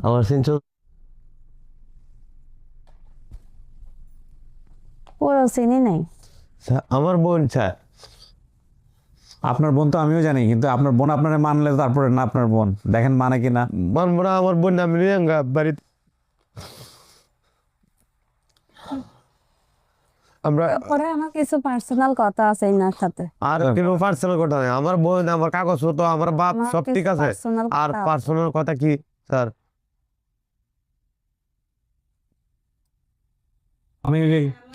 আমার চিনছো? ওরা চিনি নাই। আমার বোন স্যার। আপনার বোন তো আমিও জানি, কিন্তু আপনার বোন আপনারা মানলে তারপরে না আপনার বোন, দেখেন মানে কি না। মানবো না, আমার বোন আমি রিয়াঙ্গা বাড়িতে আমরা পরে আমার কিছু পার্সোনাল কথা আছে এনার সাথে। আর কোনো পার্সোনাল কথা নেই। আমার বোন, আমার কাগজপত্র, আমার বাপ আমার সব কিছু ঠিক আছে। personal আর কথা আছে। পার্সোনাল কথা কি স্যার? আমি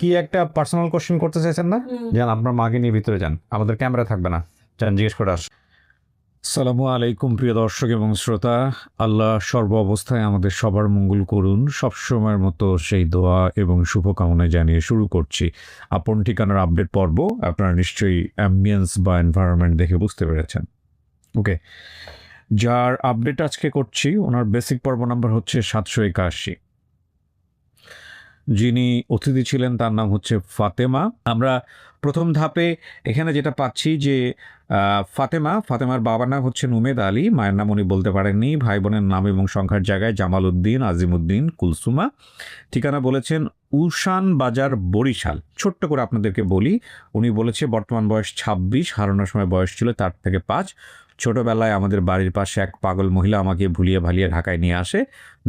কি একটা পার্সোনাল কোশ্চেন করতে চাইছেন না? যান আপনার মাকে নিয়ে ভিতরে যান, আমাদের ক্যামেরা থাকবে না, যান জিজ্ঞেস করে আস। আসসালামু আলাইকুম প্রিয় দর্শক এবং শ্রোতা, আল্লাহ সর্ব অবস্থায় আমাদের সবার মঙ্গল করুন। সবসময়ের মতো সেই দোয়া এবং শুভকামনা জানিয়ে শুরু করছি আপন ঠিকানার আপডেট পর্ব। আপনারা নিশ্চয়ই অ্যাম্বিয়েন্স বা এনভায়রনমেন্ট দেখে বুঝতে পেরেছেন। ওকে, যার আপডেট আজকে করছি ওনার বেসিক পর্ব নাম্বার হচ্ছে 781। যিনি অতিথি ছিলেন তার নাম হচ্ছে ফাতেমা। আমরা প্রথম ধাপে এখানে যেটা পাচ্ছি যে ফাতেমার বাবার নাম হচ্ছে উমেদ আলী, মায়ের নাম উনি বলতে পারেননি। ভাই বোনের নাম এবং সংখ্যার জায়গায় জামাল উদ্দিন, আজিমুদ্দিন, কুলসুমা। ঠিকানা বলেছেন উশান বাজার, বরিশাল। ছোট্ট করে আপনাদেরকে বলি, উনি বলেছে বর্তমান বয়স 26, হারানোর সময় বয়স ছিল তার থেকে 5। ছোটবেলায় আমাদের বাড়ির পাশে এক পাগল মহিলা আমাকে ভুলিয়ে ভালিয়ে ঢাকায় নিয়ে আসে।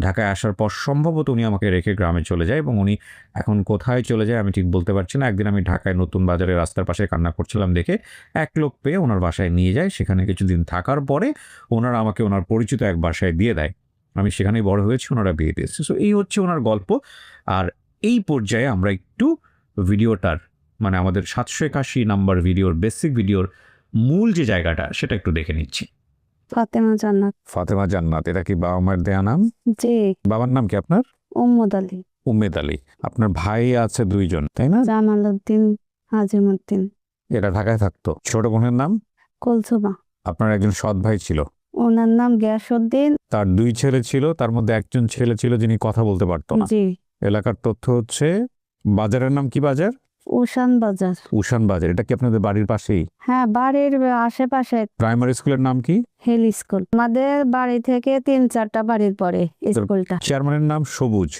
ঢাকায় আসার পর সম্ভবত উনি আমাকে রেখে গ্রামে চলে যায়, এবং উনি এখন কোথায় চলে যায় আমি ঠিক বলতে পারছি না। একদিন আমি ঢাকায় নতুন বাজারে রাস্তার পাশে কান্না করছিলাম দেখে এক লোক পেয়ে ওনার বাসায় নিয়ে যায়। সেখানে কিছুদিন থাকার পরে ওনারা আমাকে ওনার পরিচিত এক বাসায় দিয়ে দেয়। আমি সেখানেই বড় হয়েছি, ওনারা বিয়ে দিয়েছে। সো এই হচ্ছে ওনার গল্প। আর এই পর্যায়ে আমরা একটু ভিডিওটার মানে আমাদের 781 নাম্বার ভিডিওর বেসিক ভিডিওর মূল যে জায়গাটা সেটা একটু দেখে নিচ্ছি। ফাতেমা জান্নাত। ফাতেমা জান্নাত, এটা কি বাবা মায়ের দেয়া নাম? জি। বাবার নাম কি আপনার? উম্মদ আলী। উমেদ আলী। আপনার ভাই আছে 2 জন, তাই না? জামাল উদ্দিন, আজিমুদ্দিন। এরা ঢাকায় থাকতো। ছোট বোনের নাম? কুলসুমা। আপনার একজন সৎ ভাই ছিল, ওনার নাম গিয়াসউদ্দিন। তার 2 ছেলে ছিল, তার মধ্যে একজন ছেলে ছিল যিনি কথা বলতে পারতো না। জি। এলাকার তথ্য হচ্ছে বাজারের নাম কি বাজার? উশান বাজার। উশান বাজার। এটা কি আপনাদের বাড়ির পাশেই? হ্যাঁ, বাড়ির আশেপাশে। প্রাইমারি স্কুলের নাম কি? Hill school. আমাদের বাড়ি থেকে 3-4টা বাড়ির পরে স্কুলটা। চেয়ারম্যানের নাম সবুজ।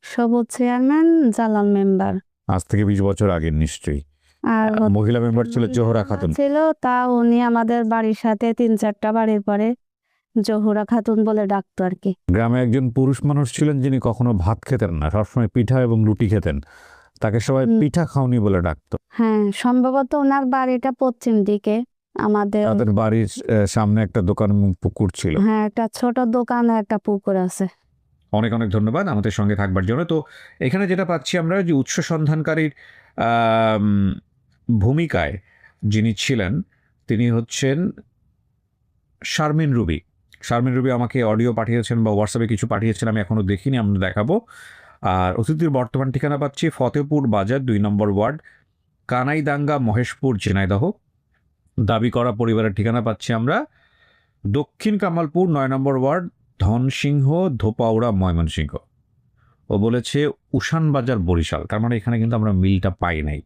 সবুজ চেয়ারম্যান, জালাল মেম্বার। আজ থেকে 20 বছর আগের নিশ্চয়ই। আর মহিলা মেম্বার ছিল জোহরা খাতুন। ছিল তা উনি আমাদের বাড়ির সাথে 3-4টা বাড়ির পরে জহুরা খাতুন বলে ডাকতো আর কি। গ্রামে একজন পুরুষ মানুষ ছিলেন যিনি কখনো ভাত খেতেন না, সবসময় পিঠা এবং রুটি খেতেন। তাকে সবাই পিঠা খাওনি বলে ডাকতো। হ্যাঁ, সম্ভবত ওনার বাড়িটা পশ্চিম দিকে। আমাদের তাদের বাড়ির সামনে একটা দোকান এবং পুকুর ছিল। হ্যাঁ, একটা ছোট দোকান আর একটা পুকুর আছে। অনেক অনেক ধন্যবাদ আমাদের সঙ্গে থাকবার জন্য। তো এখানে যেটা পাচ্ছি আমরা, যে উৎস সন্ধানকারীর ভূমিকায় যিনি ছিলেন তিনি হচ্ছেন শারমিন রুবি। শারমিন রুবি আমাকে অডিও পাঠিয়েছেন বা হোয়াটসঅ্যাপে কিছু পাঠিয়েছেন, আমি এখনও দেখিনি, আমরা দেখাবো। আর অতিথির বর্তমান ঠিকানা পাচ্ছি ফতেপুর বাজার 2 নম্বর ওয়ার্ড, কানাইদাঙ্গা, মহেশপুর, ঝিনাইদহ। দাবি করা পরিবারের ঠিকানা পাচ্ছি আমরা দক্ষিণ কামালপুর 9 নম্বর ওয়ার্ড, ধনসিংহ, ধোপাউড়া, ময়মনসিংহ। ও বলেছে উশান বাজার, বরিশাল। তার মানে এখানে কিন্তু আমরা মিলটা পাই নাই।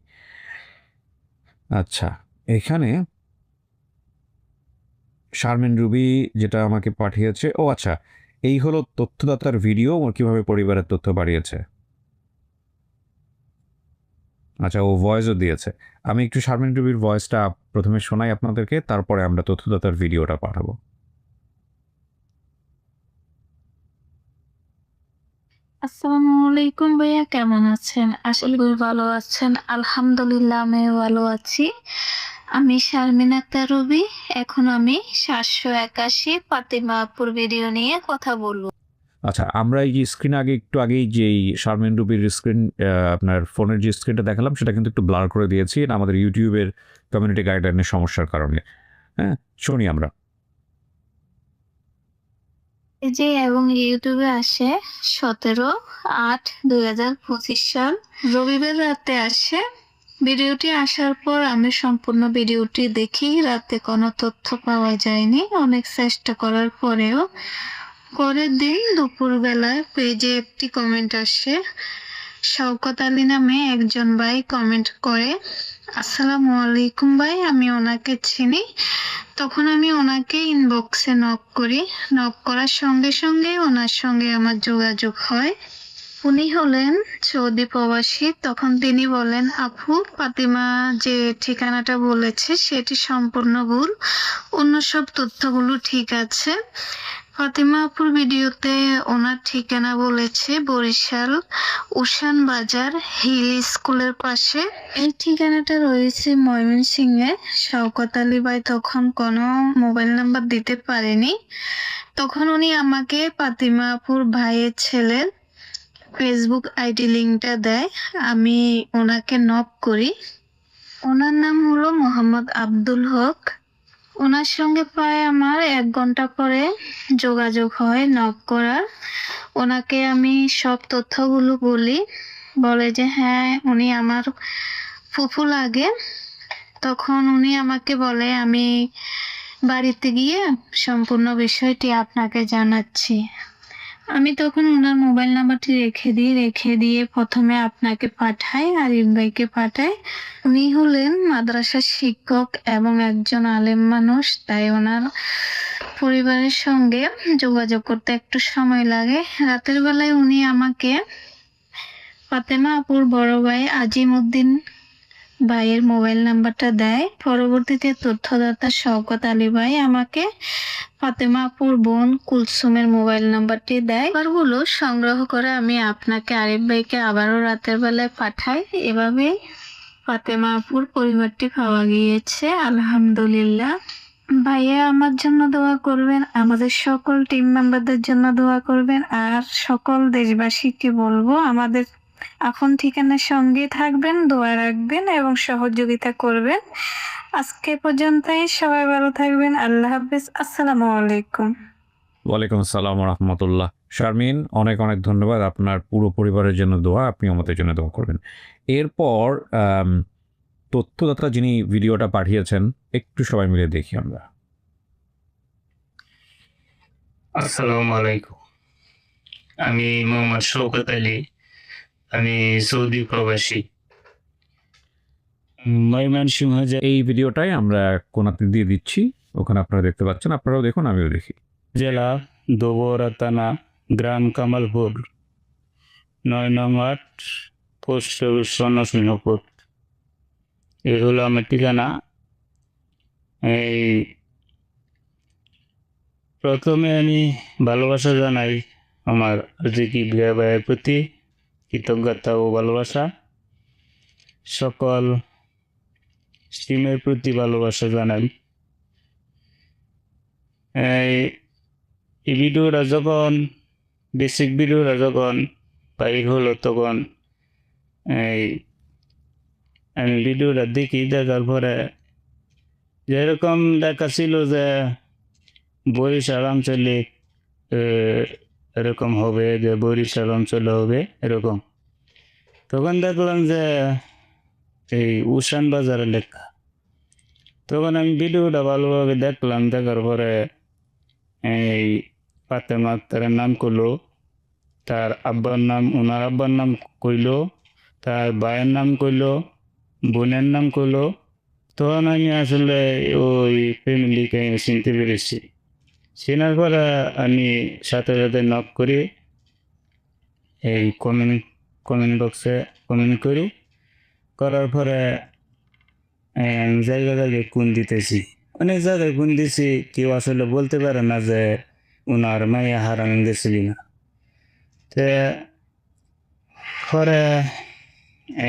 আচ্ছা, এখানে শারমিন রুবি যেটা আমাকে পাঠিয়েছে, ও আচ্ছা, এই হলো তথ্যদাতার ভিডিও, ও কীভাবে পরিবারের তথ্য বাড়িয়েছে। আচ্ছা, ও ভয়েসও দিয়েছে। আমি একটু শারমিন রুবির ভয়েসটা প্রথমে শোনাই আপনাদেরকে, তারপরে আমরা তথ্যদাতার ভিডিওটা পাঠাবো। আসসালামু আলাইকুম ভাইয়া, কেমন আছেন? আশা করি ভালো আছেন। আলহামদুলিল্লাহ আমি ভালো আছি। আমি শারমিন আক্তার রুবি। এখন আমি 781 ফাতেমা আপুর ভিডিও নিয়ে কথা বলবো। আচ্ছা, আমরা এই যে স্ক্রিন একটু আগেই যেই শারমিন রুবির স্ক্রিন আপনার ফোনের যে স্ক্রিনটা দেখালাম সেটা কিন্তু একটু ব্লার করে দিয়েছি, এটা আমাদের ইউটিউবের কমিউনিটি গাইডলাইনের সমস্যার কারণে। হ্যাঁ, শুনি আমরা। এই যে এবং ইউটিউবে আসে 17/8/2025 সাল রবিবার রাতে আসে। ভিডিওটি আসার পর আমি সম্পূর্ণ ভিডিওটি দেখি। রাতে কোনো তথ্য পাওয়া যায়নি, অনেক চেষ্টা করার পরেও। পরের দিন দুপুরবেলায় পেজে একটি কমেন্ট আসে, শওকত আলী নামে একজন ভাই কমেন্ট করে, আসসালামু আলাইকুম ভাই, আমি ওনাকে চিনি। তখন আমি ওনাকে ইনবক্সে নক করি। নক করার সঙ্গে সঙ্গে ওনার সঙ্গে আমার যোগাযোগ হয়। উনি হলেন সৌদি প্রবাসী। তখন তিনি বলেন, আপু, ফাতিমা যে ঠিকানাটা বলেছে সেটি সম্পূর্ণ ভুল, অন্য সব তথ্যগুলো ঠিক আছে। ফাতিমা আপুর ভিডিওতে ওনার ঠিকানা বলেছে বরিশাল উশান বাজার হিল স্কুলের পাশে। এই ঠিকানাটা রয়েছে ময়মনসিংহে। শওকত আলী ভাই তখন কোনো মোবাইল নাম্বার দিতে পারেনি। তখন উনি আমাকে ফাতিমা আপুর ভাইয়ের ছেলের ফেসবুক আইডি লিঙ্কটা দেয়। আমি ওনাকে নক করি। ওনার নাম হলো মোহাম্মদ আব্দুল হক। ওনার সঙ্গে প্রায় আমার 1 ঘন্টা পরে যোগাযোগ হয় নক করার। ওনাকে আমি সব তথ্যগুলো বলি। বলে যে হ্যাঁ, উনি আমার ফুফু লাগে। তখন উনি আমাকে বলে, আমি বাড়িতে গিয়ে সম্পূর্ণ বিষয়টি আপনাকে জানাচ্ছি। আমি তখন ওনার মোবাইল নাম্বারটি রেখে দিয়ে প্রথমে আপনাকে পাঠাই, আরিফ ভাইকে পাঠাই। উনি হলেন মাদ্রাসার শিক্ষক এবং একজন আলেম মানুষ, তাই ওনার পরিবারের সঙ্গে যোগাযোগ করতে একটু সময় লাগে। রাতের বেলায় উনি আমাকে ফাতেমা আপুর বড় ভাই আজিম উদ্দিন ভাইয়ের মোবাইল নাম্বারটা দেয়। পরবর্তীতে তথ্যদাতা শওকত আলী ভাই আমাকে ফাতেমা আপুর বোন কুলসুমের মোবাইল নাম্বারটি দেয়। নাম্বারগুলো সংগ্রহ করে আমি আপনাকে আরিফ ভাইকে আবারও রাতের বেলায় পাঠাই। এভাবে ফাতেমা আপুর পরিবারটি পাওয়া গিয়েছে, আলহামদুলিল্লাহ। ভাইয়া আমার জন্য দোয়া করবেন, আমাদের সকল টিম মেম্বারদের জন্য দোয়া করবেন, আর সকল দেশবাসীকে বলবো আমাদের আপন ঠিকানার সঙ্গে থাকবেন, দোয়া রাখবেন এবং সহযোগিতা করবেন। আজকে পর্যন্তই, সবাই ভালো থাকবেন। আল্লাহ হাফেজ। আসসালামু আলাইকুম। ওয়ালাইকুম আসসালাম রহমতুল্লাহ। শারমিন, অনেক অনেক ধন্যবাদ। আপনার পুরো পরিবারের জন্য দোয়া, আপনি আমাদের জন্য দোয়া করবেন। এরপর তথ্যদাতা যিনি ভিডিওটা পাঠিয়েছেন, একটু সবাই মিলে দেখি আমরা। আসসালামু আলাইকুম। আমি মোহাম্মদ শওকত আলী। আমি সৌদি প্রবাসী। ময়মনসিংহ এই ভিডিওটাই আমরা কোনাতে দিয়ে দিচ্ছি, ওখানে আপনারা দেখতে পাচ্ছেন। আপনারাও দেখুন, আমিও দেখি। জেলা দোবরা থানা, গ্রাম কামালপুর, 9 নং ওয়ার্ড, পোস্ট অফিস সনসিংহপুর। এই হলো আমার ঠিকানা। এই প্রথমে আমি ভালোবাসা জানাই আমার রিকি বিয়া ভাইয়ের প্রতি, কৃতজ্ঞতা ও ভালোবাসা। সকল টিমের প্রতি ভালোবাসা জানাই। এই ভিডিওটা যখন বেসিক ভিডিওটা যখন বাইর হলো, তখন আমি ভিডিওটা দেখি। দেখার পরে যেরকম দেখাচ্ছিল যে বরিশাল অঞ্চলে এরকম হবে, যে বরিশাল অঞ্চলে হবে এরকম, তখন দেখলাম যে এই উশান বাজারের লেখা। তখন আমি ভিডিওটা ভালোভাবে দেখলাম। দেখার পরে এই ফাতেমা আক্তারের নাম করলো, তার আব্বার নাম, ওনার আব্বার নাম কইলো, তার ভাইয়ের নাম কইলো, বোনের নাম কইলো। তখন আমি আসলে ওই ফ্যামিলিকে চিনতে পেরেছি। চেনার পরে আমি সাথে সাথে নক করি, এই কমেন্ট বক্সে কমেন্ট করি। করার পরে জায়গা জায়গায় কোন দিতেছি, অনেক জায়গায় কোন দিছি। কেউ আসলে বলতে পারে না যে ওনার মাইয়া হারান গেছিলি না। তে পরে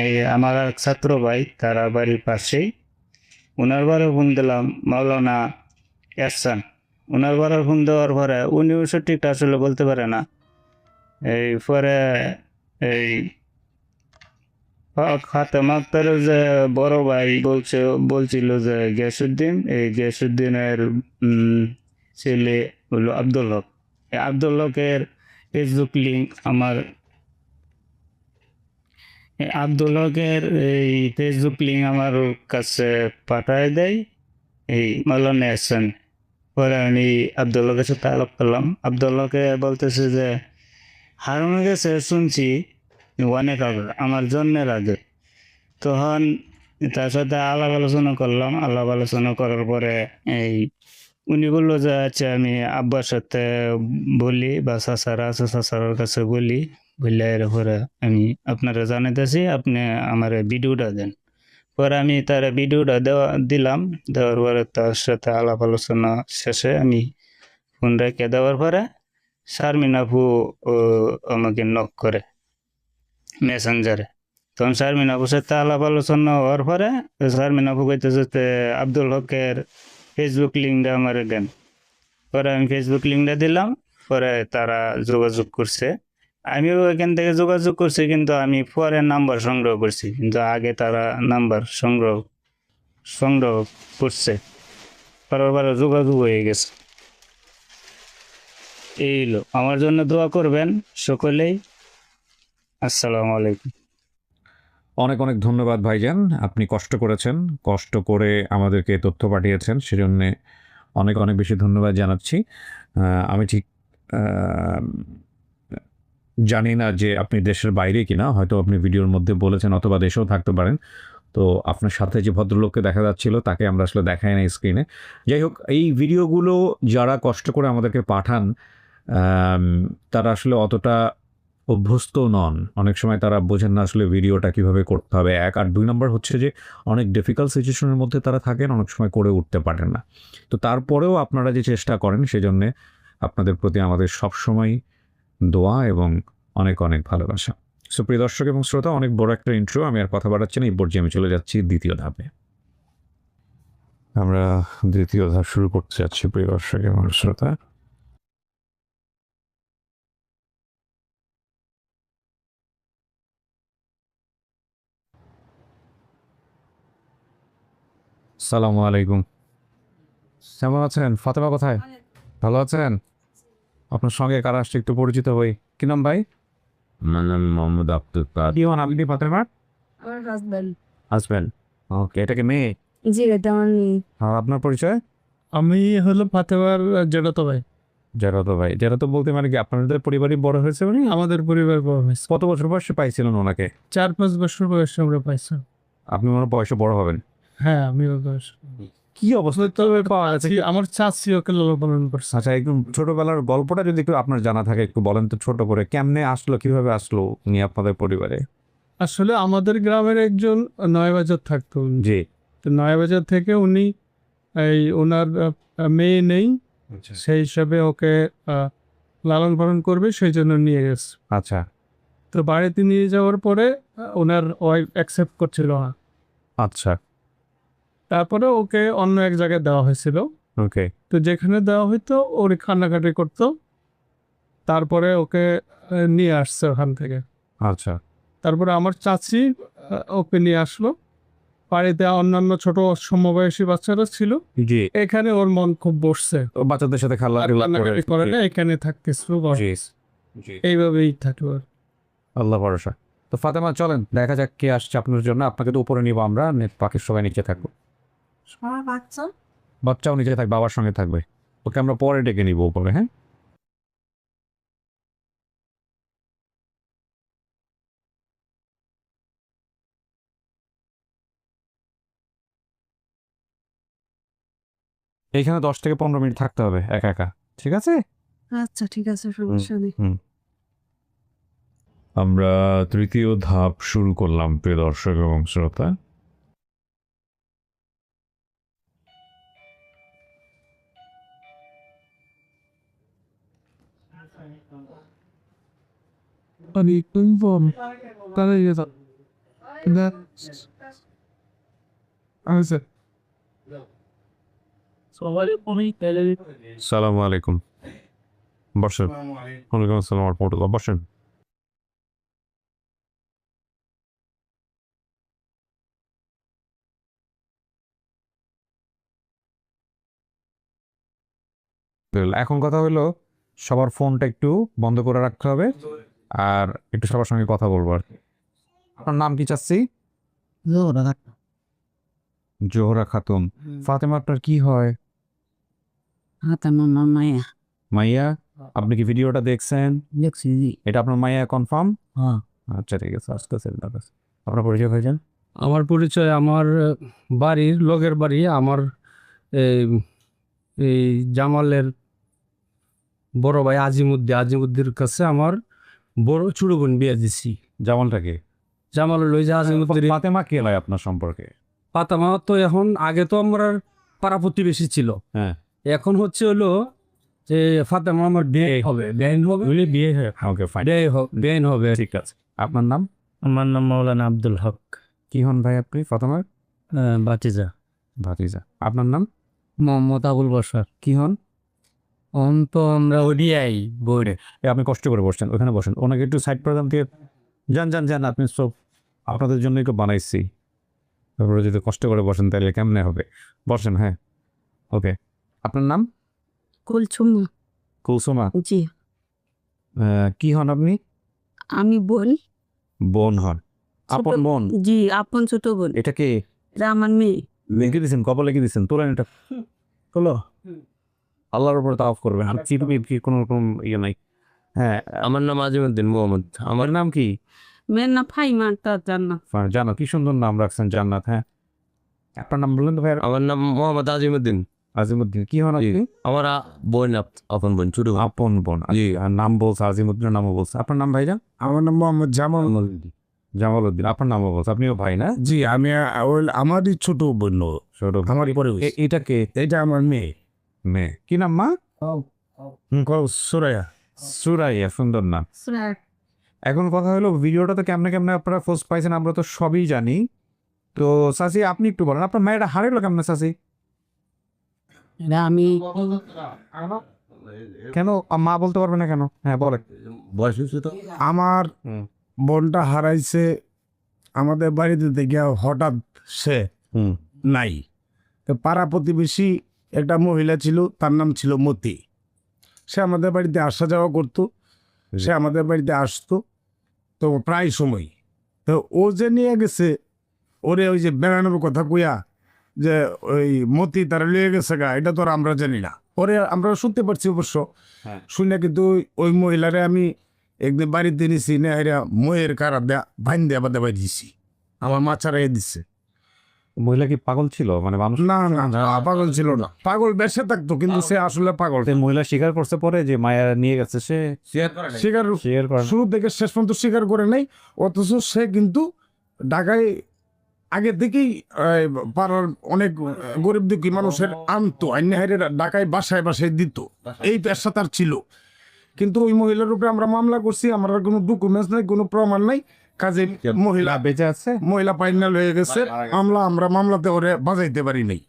এই আমার এক ছাত্র ভাই, তারা বাড়ির পাশেই, ওনার বারে ফোন দিলাম, মাওলানা এহসান। ওনার বারে ফোন দেওয়ার পরে উনিও সঠিকটা আসলে বলতে পারে না। এই পরে এই ফাতেমা আক্তারের যে বড় ভাই বলছিল যে গিয়াসউদ্দিন, এই গিয়াসউদ্দিনের ছেলে হলো আব্দুল হক। এই আব্দুল হকের ফেসবুক লিঙ্ক আমার, আব্দুল হকের এই ফেসবুক লিঙ্ক আমার কাছে পাঠায় দেয় এই মাওলানা এহসান। পরে আমি আব্দুল হকের সাথে আলাপ করলাম। আব্দুল হকে বলতেছে যে হারানো গেছে শুনছি, অনেক আগে, আমার জন্মের আগে। তখন তার সাথে আলাপ আলোচনা করলাম, আলাপ আলোচনা করার পরে এই উনি বললো যে আচ্ছা আমি আব্বার সাথে বলি বা চাচারা আছে চাচার কাছে বলি, বললে এরপরে আমি আপনারা জানাইতেছি, আপনি আমার ভিডিওটা দেন। পরে আমি তার ভিডিওটা দিলাম, দেওয়ার পরে তার সাথে আলাপ আলোচনা শেষে আমি ফোন রেখে দেওয়ার পরে শারমিন আপু ও আমাকে নক করে মেসেঞ্জারে। তখন শারমিন আপুর সাথে আলাপ আলোচনা হওয়ার পরে শারমিন আপু কইতেছে যে আব্দুল হকের ফেসবুক লিঙ্কটা আমার দেন। পরে আমি ফেসবুক লিঙ্কটা দিলাম, পরে তারা যোগাযোগ করছে। আমিও এখান থেকে যোগাযোগ করছি, কিন্তু আমি পরে নাম্বার সংগ্রহ করছি, কিন্তু আগে তারা নাম্বার সংগ্রহ করছে, পরে যোগাযোগ হয়ে গেছে। এই হলো, আমার জন্য দোয়া করবেন সকলেই। আসসালামু আলাইকুম। অনেক অনেক ধন্যবাদ ভাইজান, আপনি কষ্ট করেছেন, কষ্ট করে আমাদেরকে তথ্য পাঠিয়েছেন, সেজন্য অনেক অনেক বেশি ধন্যবাদ জানাচ্ছি। আমি ঠিক জানি না যে আপনি দেশের বাইরে কিনা, হয়তো আপনি ভিডিওর মধ্যে বলেছেন অথবা দেশেও থাকতে পারেন। তো আপনার সাথে যে ভদ্রলোককে দেখা যাচ্ছিল তাকে আমরা আসলে দেখাই না স্ক্রিনে। যাই হোক, এই ভিডিওগুলো যারা কষ্ট করে আমাদেরকে পাঠান তারা আসলে অতটা অভ্যস্ত নন, অনেক সময় তারা বোঝেন না আসলে ভিডিওটা কিভাবে করতে হবে, এক। আর 2 নম্বর হচ্ছে যে অনেক ডিফিকাল্ট সিচুয়েশনের মধ্যে তারা থাকেন, অনেক সময় করে উঠতে পারেন না। তো তারপরেও আপনারা যে চেষ্টা করেন, সেজন্যে আপনাদের প্রতি আমাদের সবসময় দোয়া এবং অনেক অনেক ভালোবাসা। সো প্রিয় দর্শক এবং শ্রোতা, অনেক বড় একটা ইন্ট্রো, আমি আর কথা বাড়াচ্ছি না, এই পর্যায়ে আমি চলে যাচ্ছি দ্বিতীয় ধাপে। আমরা দ্বিতীয় ধাপ শুরু করতে যাচ্ছি প্রিয় দর্শক এবং শ্রোতা। সালামু আলাইকুম, কেমন আছেন? ফাতেমা কোথায়? ভালো আছেন? আপনার সঙ্গে কারা আসছে একটু পরিচিত হই। কি নাম ভাই? আমার নাম মোহাম্মদ আব্দুল কাদের। কি হন আপনি ফাতেমার আমার হাজবেন্ড। হাজব্যান্ড? ওকে, এটাকে মেয়ে। জি, এটা আমার আর আপনার পরিচয়? আমি হলো ফাতেমার জেঠাতো ভাই। জেরাতো ভাই। জেরাতো বলতে মানে কি আপনাদের পরিবারই বড় হয়েছে উনি? আমাদের পরিবার বড় হয়েছে, কত বছর বয়সে পাইছিলেন ওনাকে? 4-5 বছর বয়সে আমরা পাইছি। আপনি ওনার বয়সে বড় হবেন? হ্যাঁ, আমি ওর বয়স। কি অবস্থা তবে পাওয়া গেছে আমার চাচি ওকে লালন পালন করছে। আচ্ছা, একদম ছোটবেলার গল্পটা যদি একটু আপনার জানা থাকে একটু বলেন তো, ছোট করে কেমনে আসলো, কিভাবে আসলো উনি আপনাদের পরিবারে? আসলে আমাদের গ্রামের একজন নয়াবাজার থাকতো উনি। জি। তো নয়াবাজার থেকে উনি এই ওনার মেয়ে নেই, সেই হিসাবে ওকে লালন পালন করবে সেই জন্য নিয়ে গেছে। আচ্ছা তো বাড়িতে নিয়ে যাওয়ার পরে ওনার ওয়াইফ অ্যাকসেপ্ট করছিল না, আচ্ছা, তারপরে ওকে অন্য এক জায়গায় দেওয়া হয়েছিল। ওকে। তো যেখানে দেওয়া হইতো ওর কান্নাকাটি করতো, তারপরে ওকে নিয়ে আসছে ওখান থেকে। আচ্ছা তারপরে আমার চাচি ওকে নিয়ে আসলো। বাড়িতে অন্যান্য ছোট সমবয়সী বাচ্চারা ছিল, জি। এখানে ওর মন খুব বসছে, ও বাচ্চাদের সাথে খেলা আর কান্নাকাটি করে না, এখানে থাকতে শুরু করে। জি জি, এইভাবেই থাকে ওর। আল্লাহ ভরসা। তো ফাতেমা চলেন দেখা যাক কে আসছে আপনার জন্য। আপনাকে তো উপরে নিব আমরা, বাকি সবাই নিচে থাকবো। বাচ্চাও নিচে থাকবে, বাবার সঙ্গে থাকবে। ওকে আমরা পরে ডেকে নিব উপরে। হ্যাঁ, এইখানে 10 থেকে 15 মিনিট থাকতে হবে একা একা, ঠিক আছে? আচ্ছা, ঠিক আছে, সমস্যা নেই। আমরা তৃতীয় ধাপ শুরু করলাম প্রিয় দর্শক এবং শ্রোতা। সালামু আলাইকুম। বসেন। ওয়ালাইকুম আসসালাম ওয়া রাহমাতুল্লাহ। বসেন। এখন কথা হলো সবার ফোনটা একটু বন্ধ করে রাখতে হবে, আর একটু সবার সঙ্গে কথা বলবো আর কি। আপনার নাম কি চাচ্ছি? জোহরা খাতুন। ফাতেমা আপনার কি হয়? মাইয়া মাইয়া। আপনি কি ভিডিওটা দেখছেন? দেখছি। জি, এটা আপনার মাইয়া কনফার্ম? হ্যাঁ। আচ্ছা ঠিক আছে, আস্তে আস্তে আপনার পরিচয় হয়ে যান। আমার পরিচয় আমার বাড়ির লগের বাড়ি আমার এই এই জামালের বড় ভাই আজিমুদ্দিনের কাছে আমার বড় ছোট বোন বিয়ে দিছি। জামালটাকে জামাল লই যে আজিমুদ্দিন ফাতেমা কে নয় আপনার সম্পর্কে? পাতামা তো এখন আগে তো আমরা পাড়া প্রতিবেশী ছিল, হ্যাঁ এখন হচ্ছে হলো যে ফাতেমা আমার বিয়ে হবে, বেআইন হবে বুঝলি, বিয়ে ওকে ফাইন, বেআইন হবে। ঠিক আছে। আপনার নাম? আমার নাম মাওলানা আব্দুল হক কি হন ভাই আপনি ফাতেমার? বাতিজা। ভাতিজা। আপনার নাম? মোহাম্মদ আবুল বসার। কি হন? অন তো আমরা ওডিআই বোর্ডে। আপনি কষ্ট করে বসছেন, ওখানে বসেন, ওনাকে একটু সাইড প্রোগ্রাম দিয়ে যান আপনি সব আপনাদের জন্য একটু বানাইছি, তারপরে যদি কষ্ট করে বসেন তাহলে কেমনে হবে? বসেন, হ্যাঁ ওকে। আপনার নাম? কুলছুম। কুলসুমা। জি, কি হন আপনি? আমি বোন। বোন হন? আপন ছোট- বোন? জি, আপন ছোট বোন। এটা কি এটা আমার মেয়ে। লিখে দিয়েছেন, কপালে লিখে দিয়েছেন? তোলেন এটা, তোলো, আল্লাহর উপর তাওয়াফ করবেন, আর চিরবির কি কোনো রকম ইয়ে নাই। হ্যাঁ, আমার নাম আজিমুদ্দিন মোহাম্মদ। আমার নাম কি? মেয়ের না ফাইমা, তার জান্নাত। জান্নাত। কি সুন্দর নাম রাখছেন, জান্নাত। হ্যাঁ, আপনার নাম বললেন তো ভাই? আমার নাম মোহাম্মদ আজিমুদ্দিন। আজিমুদ্দিন। কি হন আপনি? আমার বোন, আপন বোন, ছোট বোন। আপন বোন। আর নাম বলছে, আজিমুদ্দিনের নামও বলছে। আপনার নাম ভাইজান? আমার নাম মোহাম্মদ জামাল। জামালউদ্দিন। আপনার নামও বলছে, আপনিও ভাই না? জি, আমি আমারই ছোট বোন, ছোট আমার পরে এটা কে? এটা আমার মেয়ে। মেয়ে। কি নাম মা? সুরাইয়া। সুরাইয়া। সুন্দর নাম। এখন কথা হলো, ভিডিওটা তো কেমনে কেমনে আপনারা ফোর্স পাইছেন আমরা তো সবই জানি। তো সাসি আপনি একটু বলেন, আপনার মেয়েটা হারাইলো কেমনে সাসি? এটা আমি কেন মা বলতে পারবে না কেন? হ্যাঁ বলে। আমার হুম। বোনটা হারাইছে আমাদের বাড়িতে থেকে, হঠাৎ সে হুম। নাই। তো পাড়া প্রতিবেশী একটা মহিলা ছিল, তার নাম ছিল মতি। সে আমাদের বাড়িতে আসা যাওয়া করতো, সে আমাদের বাড়িতে আসতো তো প্রায় সময়। তো ও যে নিয়ে গেছে ওরে, ওই যে বেড়ানোর কথা কইয়া যে ওই মতি তারা লিয়ে গেছে গা, এটা তো আর আমরা জানি না। পরে আমরা শুনতে পারছি অবশ্য, হ্যাঁ। শুনে কিন্তু ওই মহিলারে আমি একদিন বাড়িতে নিছি, নেহাইরা ময়ের কারা দেয়া ভাইন দেয়া বাদে বাড়ি দিছি, আমার মা ছাড়াই দিচ্ছে। মহিলা কি পাগল ছিল, মানে মানুষ? না না না, পাগল ছিল না, পাগল বেশে থাকতো কিন্তু সে আসলে পাগল। মহিলা স্বীকার করছে পরে যে মায়া নিয়ে গেছে, সে স্বীকার শেয়ার করে না। শুরু থেকে শেষ পর্যন্ত স্বীকার করে নাই। অথচ সে কিন্তু ঢাকায় আগে থেকেই পাড়ার অনেক গরিব দুঃখী মানুষের আনতো, আইনাহারে ঢাকায় বাসায় বাসায় দিত, এই পেশা তার ছিল। কিন্তু ওই মহিলার উপরে আমরা মামলা করছি, আমার আর কোনো ডকুমেন্টস নাই, কোনো প্রমাণ নাই, কাজে মহিলা বেঁচে আছে। মহিলা ফাইনাল হয়ে গেছে। আমরা মামলাতে ওরে বাজাইতে পারি নাই।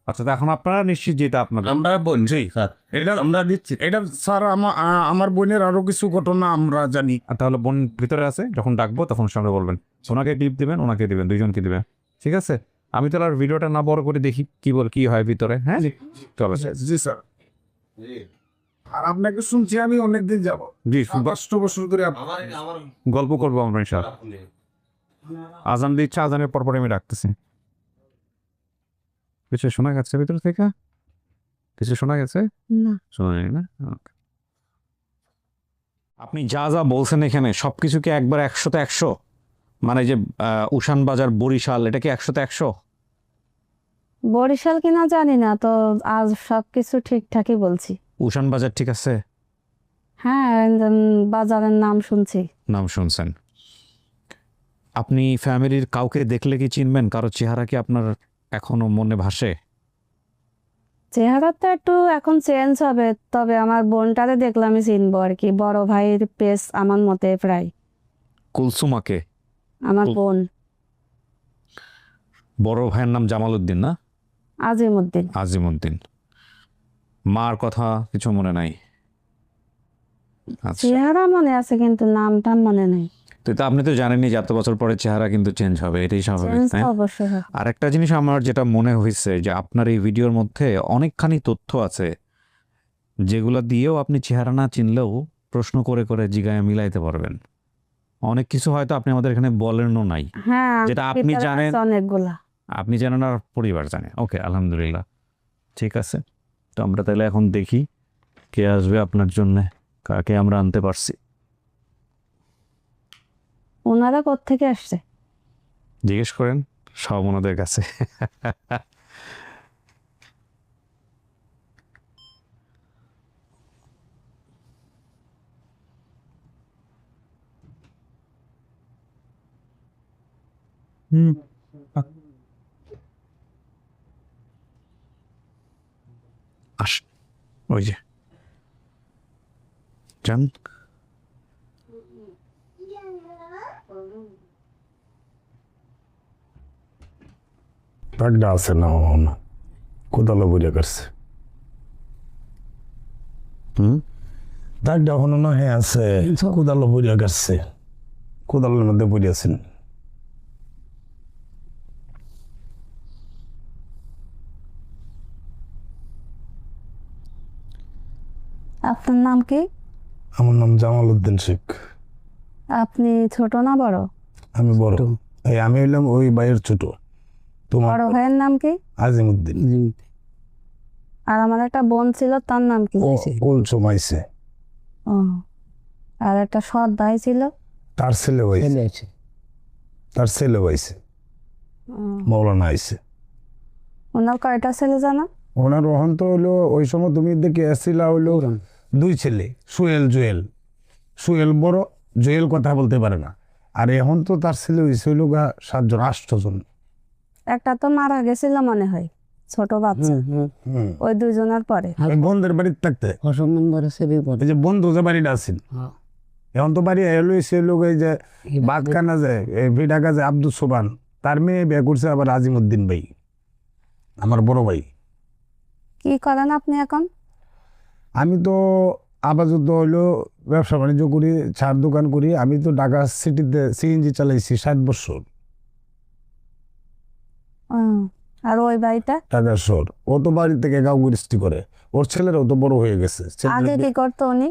আচ্ছা, তো এখন আপনারা নিশ্চিত যে এটা আপনাদের? আমরা বোন, জি স্যার, এটা আমরা দিচ্ছি। এটা স্যার আমার বোনের আরো কিছু ঘটনা আমরা জানি। আর তাহলে বোন ভিতরে আছে, যখন ডাকবো তখন সামনে বলবেন, ওনাকে ক্লিপ দিবেন, ওনাকে দিবেন, দুইজনকে দিবেন, ঠিক আছে? আমি তাহলে আর ভিডিওটা না বড় করে দেখি কি হয় ভিতরে। হ্যাঁ চলো। জি স্যার। আর আপনাকে শুনছি আমি অনেকদিন যাবো, জি, 5 বছর ধরে গল্প করবো আমরা ইনশাআল্লাহ। আজান দিচ্ছে, আজানের পরপর আমি ডাকতেছি। কিছু শোনা গেছে ভিতর থেকে? কিছু শোনা গেছে? না। শোনা যায় না? Okay. আপনি যা যা বলছেন এখানে সবকিছু কি একবার 100-তে 100? মানে যে উশান বাজার, বরিশাল, এটা কি 100-তে 100? বরিশাল কিনা জানি না, তো আজ সবকিছু ঠিকঠাকই বলছি। উশান বাজার ঠিক আছে? হ্যাঁ, বাজারের নাম শুনছি। নাম শুনছেন? আপনি ফ্যামিলির কাউকে দেখলে কি চিনবেন? কারো চেহারা কি আপনার এখনো মনে ভাসে? চেহারা তো একটু এখন চেঞ্জ হবে, তবে আমার বোনটারে দেখলে আমি চিনবো আর কি, বড় ভাইয়ের পেস আমার মতে প্রায়। কুলসুমাকে? আমার বোন বড় ভাইয়ের নাম জামালউদ্দিন না? আজিমুদ্দিন। আজিমউদ্দিন। মার কথা কিছু মনে নাই? আচ্ছা, চেহারা মনে আছে কিন্তু নামটা মনে নাই। তো আপনি তো জানেনই যে এত বছর পরে চেহারা কিন্তু চেঞ্জ হবে, এটাই স্বাভাবিক, চেঞ্জ তাই? অবশ্যই হবে। আর একটা জিনিস আমার যেটা মনে হয়েছে যে আপনার এই ভিডিওর মধ্যে অনেকখানি তথ্য আছে যেগুলো দিয়েও আপনি চেহারা না চিনলেও প্রশ্ন করে করে জিগায় মিলাইতে পারবেন। অনেক কিছু হয়তো আপনি আমাদের এখানে বলেনও নাই, হ্যাঁ, যেটা আপনি ভিতরে জানেন। আছে অনেকগুলা। আপনি জানেন আর পরিবার জানে। ওকে, আলহামদুলিল্লাহ, ঠিক আছে। তো আমরা তাহলে এখন দেখি কে আসবে আপনার জন্যে, কাকে আমরা আনতে পারছি। ওনারা কোত্থেকে আসছে? জিজ্ঞেস করেন সব ওনাদের কাছে। আস, ওই যে যান। দাগটা আছে না কোদালো বুঝে করছে দাগটা এখনো না হ্যাঁ আছে কোদালো বুঝে করছে কোদালের মধ্যে বুঝেছেন আপনার নাম কি? আমার নাম জামাল উদ্দিন শেখ। আপনি ছোট না বড়? আমি বড়। এই আমি হইলাম ওই ভাইয়ের ছোট। তোমার বড় ভাইয়ের নাম কি? আজিমউদ্দিন। আর আমার একটা বোন ছিল, তার নাম কি? কুলসুম আইছে। ও, আর একটা সৎ ভাই ছিল, তার ছেলে হয়েছে, তার ছেলে হয়েছে, মৌলানা আইছে। ওনার কয়টা ছেলে জানো? ওনার ওখান তো হইলো ওই সময় তুমি দেখে এসছিলা হইলো 2 ছেলে, সুয়েল জুয়েল। সুয়েল বড়, জুয়েল কথা বলতে পারে না। আর এখন তো তার ছেলে হয়েছে হইলো 7 জন 8 জন। একটা তো মারা গেছিল মনে হয়, ছোট বাচ্চা। ওই 2 জনের পরে বন্ধের বাড়িতে থাকতে এই যে বন্ধু যে বাড়িটা আছেন এখন তো বাড়ি এলো সে লোক এই যে বাগখানা যায় ভিডাকা যায় আব্দুল সোবান, তার মেয়ে বিয়ে করছে আবার আজিমউদ্দিন ভাই, আমার বড় ভাই। কি করেন আপনি এখন? আমি তো আপাতত হইলো ব্যবসা বাণিজ্য করি, চার দোকান করি। আমি তো ঢাকা সিটিতে সিএনজি চালাইছি 7 বছর। আর ওই বাড়িটা? ঢাকা শহর। ও তো বাড়ি থেকে গাঁও গৃষ্টি করে, ওর ছেলেরাও তো বড় হয়ে গেছে। আগে কি করতো উনি?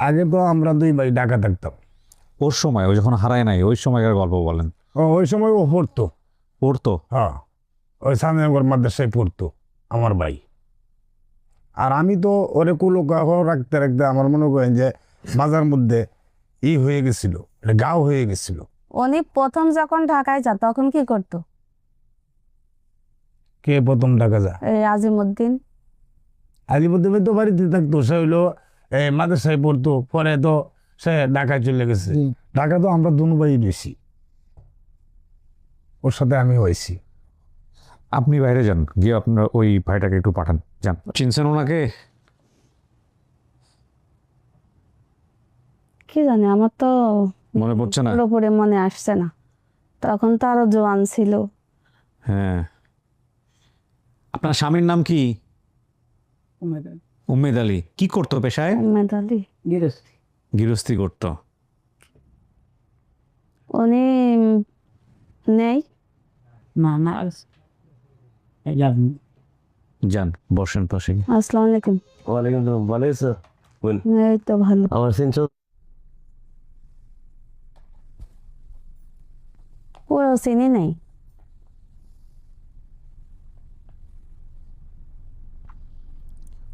আগে তো আমরা 2 ভাই ঢাকা থাকতাম। ওর সময় ও যখন হারায় নাই ওই সময়কার গল্প বলেন। ওই সময় ও পড়তো। পড়তো? হ্যাঁ, ওই সামনেগর মাদ্রাসায় পড়তো আমার ভাই। আর আমি তো ওরে কুলো রাখতে রাখতে আমার মনে করেন যে মাজার মধ্যে হয়ে গেছিল, গাও হয়ে গেছিল। উনি প্রথম যখন ঢাকায় যা তখন কি করতো? কে প্রথম ঢাকা যা? এই আজিমউদ্দিন। আজিমউদ্দিন তো বাড়িতে থাকতো, সে হইলো মাদ্রাসায় পড়তো, পরে তো সে ঢাকায় চলে গেছে। ঢাকা তো আমরা 2 ভাই বেশি, ওর সাথে আমি হয়েছি। আপনি বাইরে যান, গিয়ে আপনার ওই ভাইটাকে একটু পাঠান, যান। চিনছেন ওনাকে? কি জানি, আমার তো মনে পড়ছে না? পুরোপুরি মনে আসছে না, তখন তো আরো জোয়ান ছিল। হ্যাঁ। আপনার স্বামীর নাম কি? উম্মেদ আলী। কি করতো পেশায়? উম্মেদ আলী গৃহস্থী করতো। উনি নেই। যান, বসেন পাশে। আসসালামু আলাইকুম। ওয়ালাইকুম আসসালাম, ভালো আছো? এই তো ভালো। আমার চিনছো? পুরো চিনি নেই।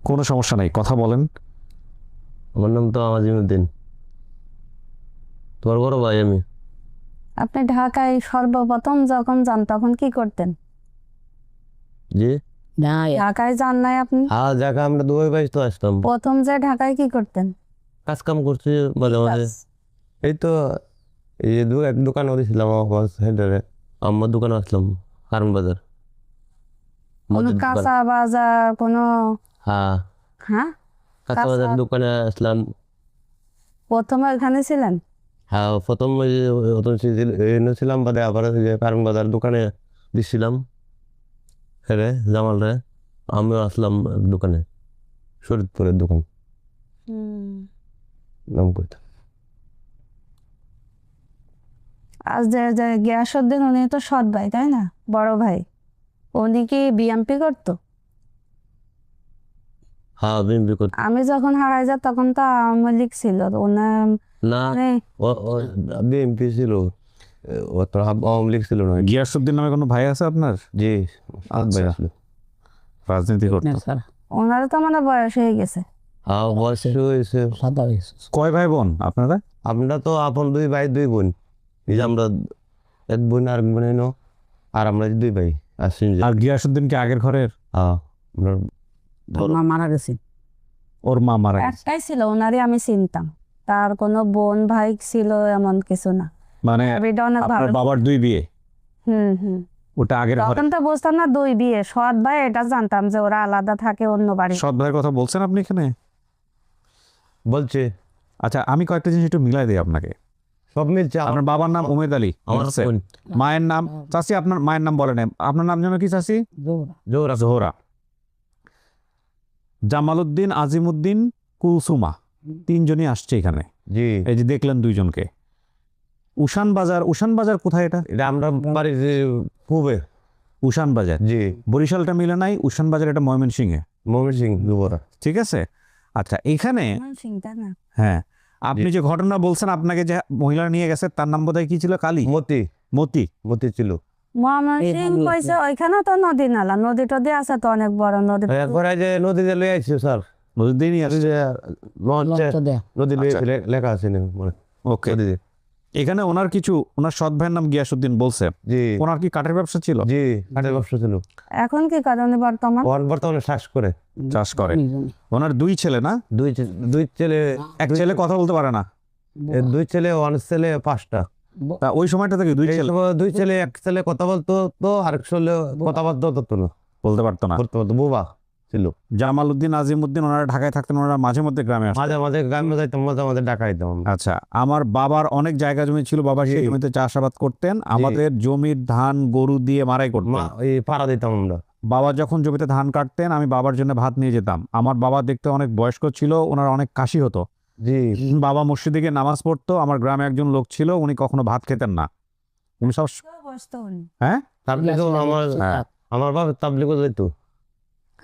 কোনো সমস্যা নাই, কথা বলেন। আমার নাম তো আজিমউদ্দিন, তোমার বড় ভাই আমি। আপনি ঢাকায় সর্বপ্রথম যখন যান তখন কি করতেন? জি, ঢাকায় যান নাই আপনি? হ্যাঁ জায়গা আমরা 2 ভাই তো আসতাম, প্রথম যে ঢাকায় কি করতেন? কাজ কাম করছি মাঝে মাঝে। এই তো এই যে এক দোকানে দিয়েছিলাম আমার সেন্টারে, আমার দোকানে আসলাম কারণ বাজার। কোনো কাঁচা বাজার কোনো? হ্যাঁ, হ্যাঁ, কাঁচা বাজার দোকানে আসলাম। প্রথমে ওখানে ছিলেন? হ্যাঁ, প্রথম ওই যে এনেছিলাম, বাদে আবার ওই যে কারণ বাজার দোকানে দিচ্ছিলাম। হ্যাঁ জামাল রে, আমিও আসলাম দোকানে, শরীদপুরের দোকান নাম কইতা। আজ যে গিয়াসউদ্দিন, উনি তো সৎ ভাই তাই না, বড় ভাই। উনি কি বিএমপি করতো? হ্যাঁ বিএমপি করতো। আমি যখন হারাই যা তখন তো আওয়ামী লীগ ছিল ওনার। না, মানে বিএমপি ছিল, ও তো আওয়ামী লীগ ছিল না। গিয়াসউদ্দিন নামে কোনো ভাই আছে আপনার? জি, আচ্ছা, রাজনীতি করতো। ওনারও তো মানে বয়স হয়ে গেছে। হ্যাঁ বয়স হয়েছে। কয় ভাই বোন আপনারা? আমরা তো আপন 2 ভাই 2 বোন, এই যে আমরা এক বোন আর এক বোন এনো, আর আমরা 2 ভাই আসছি যে আর গিয়াসউদ্দিন কি আগের ঘরের? আমরা মা মারা গেছে, ওর মা মারা গেছে। একটাই ছিল, ওনারই আমি চিনতাম, তার কোনো বোন ভাই ছিল এমন কিছু না। মানে এটা অনেক আপনার ভালো। বাবার 2 বিয়ে, হুম। ওটা আগের ঘরে। তখন তো বুঝতাম না 2 বিয়ে, সৎ ভাই এটা জানতাম যে ওরা আলাদা থাকে অন্য বাড়ি। সৎ ভাইয়ের কথা বলছেন আপনি এখানে? বলছে আচ্ছা, আমি কয়েকটা জিনিস একটু মিলাই দিই আপনাকে। সব মিলছে। আপনার বাবার নাম উমেদ আলী, আমার বলছে। বোন মায়ের নাম চাচি, আপনার মায়ের নাম বলেন। আপনার নাম যেন কি চাচি? জোহরা। জোহরা। জামালউদ্দিন, আজিমউদ্দিন, কুলসুমা, 3 জনই আসছে এখানে। জি, এই যে দেখলেন 2 জনকে। উশান বাজার কোথায় এটা? এটা আমরা বাড়ির পূবে। উশান বাজার, জি, বরিশালটা মিলে নাই, উশান বাজার এটা ময়মনসিংহে, ময়মনসিংহ দুবরা। ঠিক আছে। আচ্ছা, এখানে চিন্তা না। হ্যাঁ, আপনি যে ঘটনা বলছেন, আপনাকে যে মহিলা নিয়ে গেছে তার নাম বোধহয় কি ছিল? কালী, মতি মতি ছিল। ময়মনসিং কইছে ওইখানে তো নদী নালা, নদী টদী আছে তো অনেক বড় নদী। এরপরে যে নদীতে লয়ে আইছি স্যার, নদীদিনই আছে। যে নদী লেখা আছে না মানে ওকে, নদীতে। এখানে ওনার সৎ ভাইয়ের নাম গিয়াসউদ্দিন বলছে। জি ওনার কি কাঠের ব্যবসা ছিল? জি, কাঠের ব্যবসা ছিল। এখন কি কারণে বর্তমান? বর্তমানে শ্বাস করে চাষ করে। ওনার 2 ছেলে না? দুই ছেলে, এক ছেলে কথা বলতে পারে না। 2 ছেলে, 1 ছেলে 5টা। তা ওই সময়টা থেকে 2 ছেলে 2 ছেলে, এক ছেলে কথা বলতো তো, আরেক ছেলে কথা বলতো না, বলতে পারতো না। বুবা ছিল। জামালউদ্দিন, আজিমউদ্দিন ওনারা ঢাকায় থাকতেন, ওনারা মাঝে মধ্যে গ্রামে আসতেন। মাঝে মাঝে গ্রামে যাইতাম, মাঝে মাঝে ঢাকা যাইতাম আমরা। আচ্ছা, আমার বাবার অনেক জায়গা জমি ছিল, বাবা সেই জমিতে চাষাবাদ করতেন। আমাদের জমির ধান গরু দিয়ে মারাই করতেন। ওই পাড়া দিতাম আমরা। বাবা যখন জমিতে ধান কাটতেন, আমি বাবার জন্য ভাত নিয়ে যেতাম। আমার বাবা দেখতে অনেক বয়স্ক ছিল, ওনার অনেক কাশি হতো। জি, বাবা মসজিদে গিয়ে নামাজ পড়তো। আমার গ্রামে একজন লোক ছিল, উনি কখনো ভাত খেতেন না। উনি সব হ্যাঁ তাবলিগ হ্যাঁ আমার বাবা তাবলিগ যাইতো।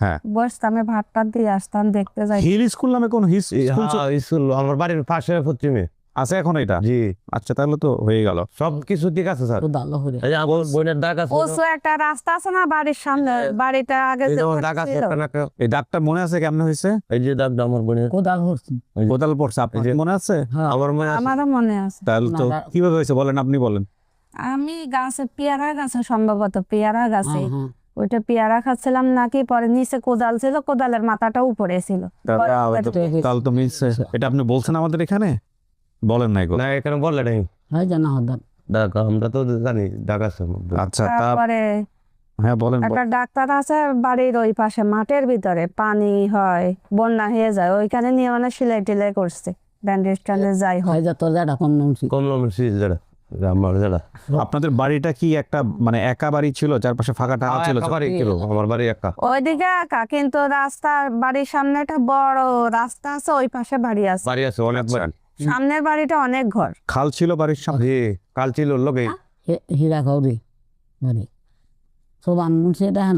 হ্যাঁ। বসতামে ভাত টাত দিয়ে আসতাম, দেখতে যাই। হিল স্কুল নামে কোন স্কুল স্কুল আমার বাড়ির পাশে পশ্চিমে আছে এখন এটা? জি, আচ্ছা, তাহলে তো হয়ে গেল। সব কিছু ঠিক আছে স্যার। এই যে আমার বোনের ডাক আছে, ওসো একটা রাস্তা আছে না বাড়ির সামনে, বাড়িটা আগে এই যে যে আমার ডাক ঘর আছে ছিল। একটা না একটা। এই ডাকটা মনে আছে কেমনে হয়েছে? এই যে ডাক আমার বোনের কোদাল পড়ছে, আপনার এই যে- মনে আছে? আমার মনে আছে। আমারও মনে আছে। তাহলে তো কিভাবে হয়েছে বলেন, আপনি বলেন। আমি গাছে পেয়ারা গাছে, সম্ভবত পেয়ারা গাছে, ওইটা পেয়ারা খাচ্ছিলাম নাকি, পরে নিচে কোদাল ছিল, কোদালের মাথাটা উপরে ছিল। তাহলে তো মিলছে। এটা আপনি বলছেন আমাদের এখানে? বলেন নাই গো। না এখানে বললে নাই ডাক, আমরা তো জানি ডাক আছে আমার। আচ্ছা, তারপরে হ্যাঁ বলেন। একটা ডাক্তার আছে বাড়ির ওই পাশে মাঠের ভিতরে, পানি হয়, বন্যা হয়ে যায়, ওইখানে নিয়ে মানে সেলাই টেলাই করছে, ব্যান্ডেজ ট্যান্ডেজ যাই হয়। কম নম্বর যারা আমার যারা আপনাদের বাড়িটা কি একটা মানে একা বাড়ি ছিল, চারপাশে ফাঁকা টাকা ছিল? বাড়ি ছিল, আমার বাড়ি একা। ওইদিকে একা, কিন্তু রাস্তার বাড়ির সামনে একটা বড় রাস্তা আছে, ওই পাশে বাড়ি আছে। বাড়ি আছে অনেক বাড়ি। সামনের বাড়িটা অনেক ঘর। খাল ছিল বাড়ির সামনে? জি, কাল ছিল লোকে।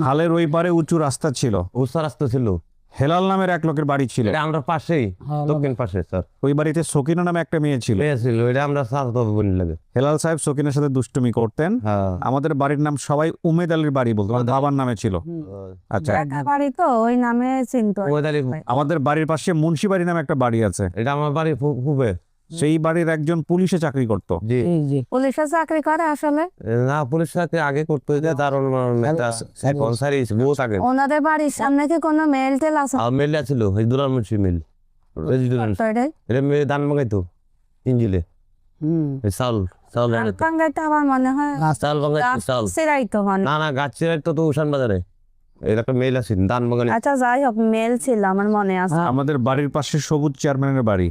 খালের ওই পারে উঁচু রাস্তা ছিল, উৎসাহ রাস্তা ছিল। হেলাল নামের এক লোকের বাড়ি ছিল। এটা আমরা পাশেই, দক্ষিণ পাশে স্যার। ওই বাড়িতে সকিনা নামে একটা মেয়ে ছিল। মেয়ে ছিল, এটা আমরা সাথ বোন লাগে। হেলাল সাহেব সকিনের সাথে দুষ্টুমি করতেন। হ্যাঁ, আমাদের বাড়ির নাম সবাই উমেদ আলীর বাড়ি বলতো, আমার বাবার নামে ছিল। আচ্ছা, একা বাড়ি তো ওই নামে চিনতো। ওইদালি। আমাদের বাড়ির পাশে মুন্সি বাড়ি নামে একটা বাড়ি আছে। এটা আমার বাড়ি খুবই। সেই বাড়ির একজন পুলিশে চাকরি করত। জি, পুলিশে চাকরি করে আসলে। না পুলিশ সাথে আগে করতো, এটা দারুণ এখন সারি বহুত আগে। ওনাদের বাড়ির সামনে কি কোনো মেল টেল আছে? আর মেল ছিল, এই দুলার মুন্সি মিল। এটা মেয়ে ধান মাগাইতো ইঞ্জিলে। এই চাউল আনতো। টাঙ্গাইতে আমার মনে হয় চাউল বাগাইতো, চাউল। সেরাইতো মানে। না গাছ চিরাইতো তো উষান বাজারে। এর একটা মেল আছে ধান বাগানে। আচ্ছা যাই হোক, মেল ছিল আমার মনে আছে। আমাদের বাড়ির পাশে সবুজ চেয়ারম্যানের বাড়ি,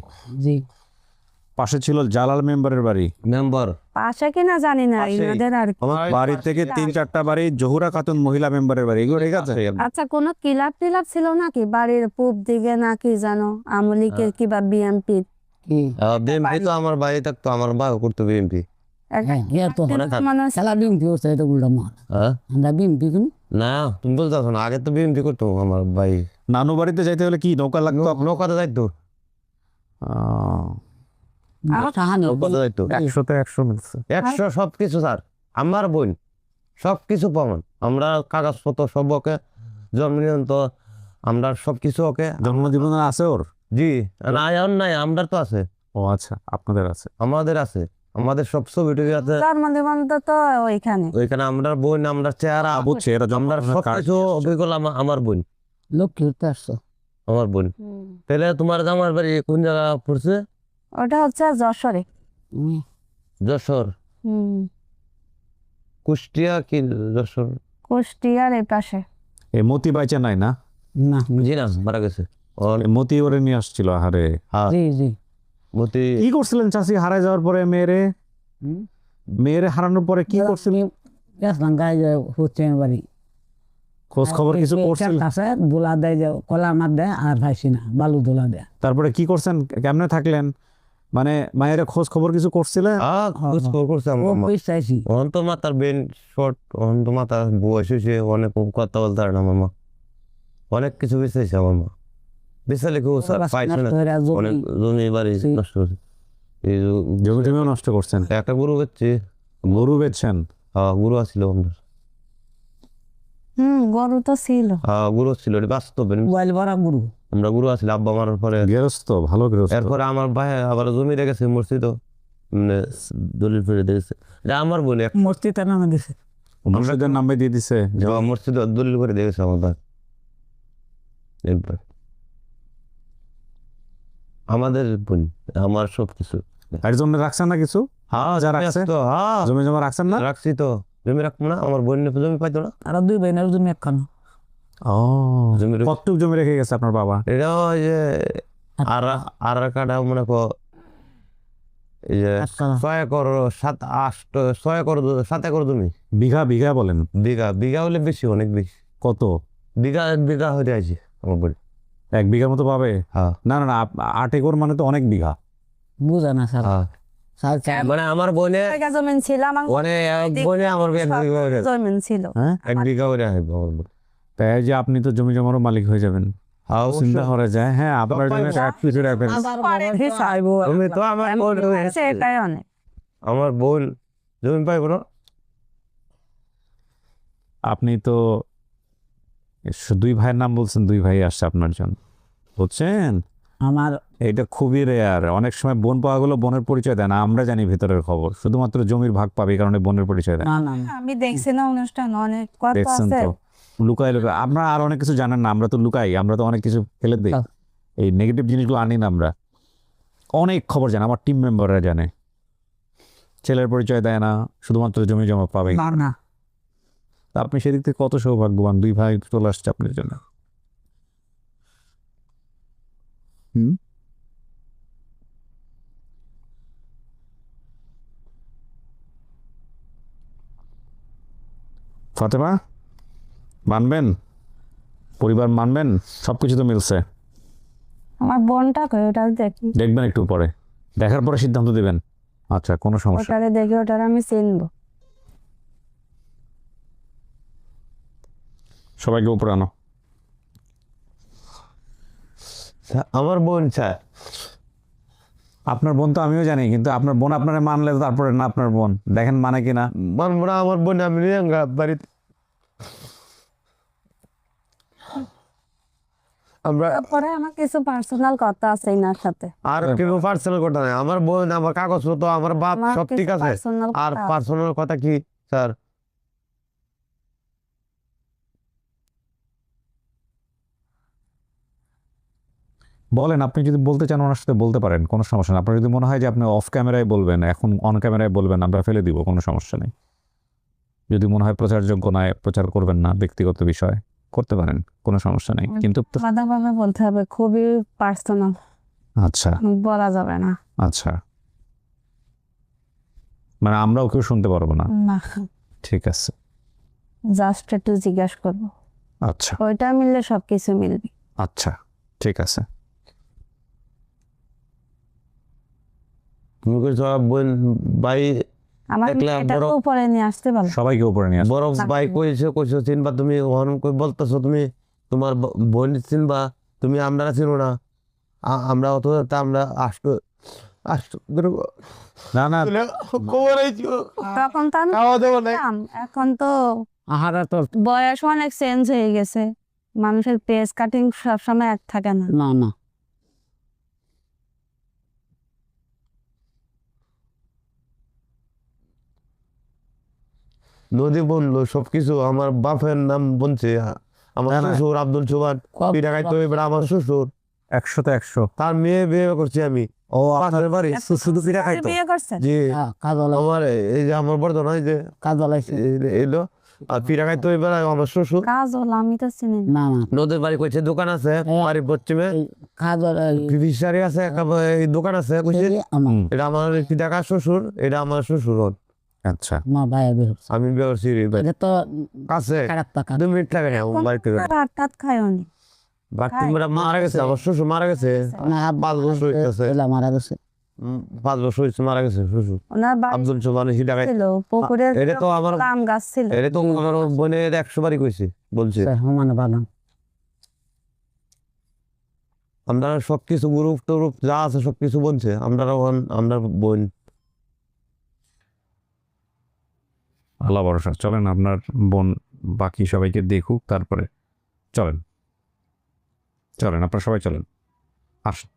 পাশে ছিল জালাল মেম্বারের বাড়ি। মেম্বার পাশে কিনা জানি না, পাশেই। এনাদের আর কি। আমার বাড়ি থেকে 3-4টা বাড়ি, জহুরা খাতুন মহিলা মেম্বারের বাড়ি, এগুলো ঠিক আছে? আচ্ছা, কোনো ক্লাব টিলাব ছিল নাকি বাড়ির পূব দিকে নাকি জানো, আমলিকের কিবা বিএমপি? বিএমপি তো আমার ভাই থাকতো, আমার ভাই করতো বিএমপি। না তুমি বলতে না, আগে তো বিএমপি করতো আমার ভাই। নানু বাড়িতে যাইতে হলে কি নৌকা লাগতো? নৌকাতে যাইতো, নৌকাতে যাইতো। 100-তে 100 মিলছে। 100 সবকিছু স্যার, আমার বোন সবকিছু প্রমাণ। আমরা কাগজপত্র সব ওকে, জন্মদিন তো আমরা সবকিছু ওকে। জন্মদিন আছে ওর? জি, না এখন নাই, আমরা তো আছে। ও আচ্ছা, আপনাদের আছে। আমাদের আছে, আমাদের সব ছবি টবি আছে জন্মদিবন্ত তো ওইখানে। ওইখানে। আমরা বোন, আমরা চেহারা, বুঝছি, এটা আমরা জন্মদিনের card সবকিছু অভিজ্ঞতা আমার বোন, লক্ষ্মী তো আসছো। আমার বোন। তাহলে তোমার জামার বাড়ি কোন জায়গা পড়ছে? ওটা হচ্ছে যশোরে। যশোর, কুষ্টিয়া কি যশোর? কুষ্টিয়ার এই পাশে। এই মতি বাইচা নাই না? না, জি না, মারা গেছে। এই মতি ওরে নিয়ে আসছিল, আহারে। জি জি। মতি কি করছিলেন চাচি হারাই যাওয়ার পরে? মেয়েরে হারানোর পরে কি করছিলেন? গেছিলাম গায়ে হচ্ছে বাড়ি খোঁজ খবর কিছু করছিলেন? আছে দোলা দেয় যে কলা মার দেয় আর ভাইসি না বালু দোলা দেয়। তারপরে কি করছেন, কেমনে থাকলেন? মানে মায়ের খোঁজ খবর কিছু করছিলেন? খোঁজ খবর করছে ও আমার মা। কই চাইছি অন্ত মাতার বেন শর্ট, অন্ত মাতার বয়স হয়েছে, অনেক কথা বলতে পারে না আমার মা, অনেক কিছু বেঁচেছে আমার মা। বেচালে কেউ পাইছে না, অনেক জমি বাড়ি নষ্ট করছে। এই জমি টমিও নষ্ট করছেন? একটা গরু বেচছে, গরু বেচছেন? গরু আসছিল আমাদের, গরু তো ছিল। গরু ছিল, এটা বাস্তব। মোবাইল ভরা গুরু আমরা গরু আসলে আব্বা মারার পরে, গৃহস্থ, ভালো গৃহস্থ। এরপরে আমার ভাই আবার জমি রেখেছে মসজিদ, দলিল ফিরে দিয়েছে। এটা আমার বলে মস্তিতে নামে দিছে। মসজিদের নামে দিয়ে দিছে? মসজিদ দলিল করে দিয়েছে আমার ভাই। একবার আমাদের বোন, আমার সবকিছু। এর জন্য রাখছেন না কিছু? হ্যাঁ যা রাখছে? জমি জমা রাখছেন না? রাখছি তো, জমি রাখবো না? আমার বোন জমি পাইতো না। আর দুই ভাইনের জমি একখান। ও, জমি কতটুক জমি রেখে গেছে আপনার বাবা? এটা ওই যে আর কাটা মনে কর, এই যে 6 একর 7 একর জমি। বিঘা বিঘা বলেন? বিঘা বিঘা হলে বেশি, অনেক বেশি। কত? বিঘা বিঘা হয়ে আছে আমার বোন। 1 বিঘার মতো পাবে? হ্যাঁ না না না, 8 একর মানে তো অনেক বিঘা। বুঝা না স্যার। হ্যাঁ মানে আমার বোনে জায়গা জমিন ছিল আমার, এক বোনে আমার এক বিঘা করে, জমিন ছিল। হ্যাঁ, 1 বিঘা করে হয় আমার বোন। তাই যে আপনি তো জমি জমারও মালিক হয়ে যাবেন, হ্যাঁ চিন্তা করে যায়। হ্যাঁ, আপনার জন্য এক কিছু রাখবেন। তুমি তো আমার বোন, সেটাই অনেক। আমার বোন জমি পাইব না। আপনি তো 2 ভাইয়ের নাম বলছেন, 2 ভাই আসছে আপনার জন্য, বুঝছেন? আমার এটা খুবই রেয়ার। অনেক সময় বোন পাওয়া গেলো, বোনের পরিচয় দেয় না, আমরা জানি ভিতরের খবর, শুধুমাত্র জমির ভাগ পাবে এই কারণে বোনের পরিচয় দেয়। না না না আমি দেখছি না অনুষ্ঠান, অনেক কত দেখছেন আছে। তো, লুকাই লুকাই। আপনারা আর অনেক কিছু জানেন না, আমরা তো লুকাই, আমরা তো অনেক কিছু ফেলে দিই, এই নেগেটিভ জিনিসগুলো আনি না আমরা। অনেক খবর জানে, আমার টিম মেম্বাররা জানে। ছেলের পরিচয় দেয় না, শুধুমাত্র জমি জমা পাবে। না না তা আপনি সেদিক থেকে কত সৌভাগ্যবান, 2 ভাই চলে আসছে আপনার জন্য। ফাতেমা, মানবেন? পরিবার মানবেন? সবকিছু তো মিলছে। আমার বোনটা কই, ওটা দেখি। দেখবেন একটু পরে, দেখার পরে সিদ্ধান্ত দিবেন। আচ্ছা, কোনো সমস্যা। ওটারে দেখি, ওটারে আমি চিনবো। সবাইকে উপরে আনো। আমার বোন স্যার, আপনার বোন তো আমিও জানি, কিন্তু আপনার বোন আপনারা মানলে তারপরে না আপনার বোন, দেখেন মানে কিনা। মানব না আমার বোন, আমি নিয়ে বাড়িতে আমরা। তারপরে আমার কিছু পার্সোনাল কথা আছে এনার সাথে। আর কোনো পার্সোনাল কথা নাই, আমার বোন, আমার কাগজপত্র, আমার বাপ আমার সব ঠিক কিছু আছে। personal আর কথা আছে। পার্সোনাল কথা কি স্যার? বলেন, আপনি যদি বলতে চান ওনার সাথে বলতে পারেন, কোনো সমস্যা নেই। আপনার যদি মনে হয় যে আপনি অফ ক্যামেরায় বলবেন, এখন অন ক্যামেরায় বলবেন, আমরা ফেলে দিব, কোনো সমস্যা নেই। যদি মনে হয় প্রচারযোগ্য নয়, প্রচার করবেন না, ব্যক্তিগত বিষয়, করতে পারেন, কোনো সমস্যা নেই। কিন্তু আলাদাভাবে বলতে হবে, খুবই পার্সোনাল, আচ্ছা বলা যাবে না। আচ্ছা, মানে আমরাও কেউ শুনতে পারবো না? না, ঠিক আছে, জাস্ট একটু জিজ্ঞাসা করবো, আচ্ছা ওইটা মিললে সবকিছু মিলবে। আচ্ছা, ঠিক আছে। তুমি কইছো বোন ভাই, আমার দেখলে এটাকে বড়- উপরে নিয়ে আসতে পারো। সবাইকে উপরে নিয়ে আসো। বড় ভাই কইছো চিনবা তুমি, ওহন কই বলতেছো তুমি তোমার বোন চিনবা, তুমি আমরা চিনো না। আমরা অত তা আমরা আসতো না না, তখন তো আমি ছিলাম, এখন তো আহারা তো বয়স অনেক চেঞ্জ হয়ে গেছে, মানুষের পেস কাটিং সবসময় এক থাকে না। না না নদী বললো সবকিছু, আমার বাপের নাম বলছে, আমার শ্বশুর আব্দুল সুবান পিঠা খাইতো, এবার আমার শ্বশুর 100-তে 100। তার মেয়ে বিয়ে করছি আমি, ও পাশের বাড়ি শুধু পিঠা খাইতো। বিয়ে করছেন? জি কাজল আমার এই যে আমার বর্ধমান যে কাজল আছে এলো আর পিঠা খাইতো, এবার আমার শ্বশুর। কাজল আমি তো চিনি না। না না নদীর বাড়ি কইছে দোকান আছে, বাড়ির পশ্চিমে এই কাজল ফিশারি আছে, একটা এই দোকান আছে কইছে, আমার এটা আমার পিঠা খা শ্বশুর, এটা আমার শ্বশুর। আচ্ছা, মা ভাই বের হচ্ছে। আমি বিয়ে করছি এটা তো কাছে খারাপ টাকা 2 মিনিট লাগে না আমার বাড়িতে। ভাত টাত খায়নি। বাড়তি মারা গেছে, আমার শ্বশুর মারা গেছে, না 5 বছর হইতেছে, এলা মারা গেছে 5 বছর হইছে মারা গেছে শ্বশুর ওনার বাড়ি আব্দুল সুবান পিঠা খাই। ছিল পুকুরের এটা তো আমার আম গাছ ছিল। এটা তো আমার বোনের 100 বারই কইছে বলছে। মানে বাদাম আমরা সবকিছু গ্রুপ টুরুপ যা আছে সবকিছু বলছে, আমরা বোন। আল্লাহ ভরসা। চলেন আপনার বোন বাকি সবাইকে দেখুক, তারপরে চলেন আপনারা সবাই চলেন, আসেন।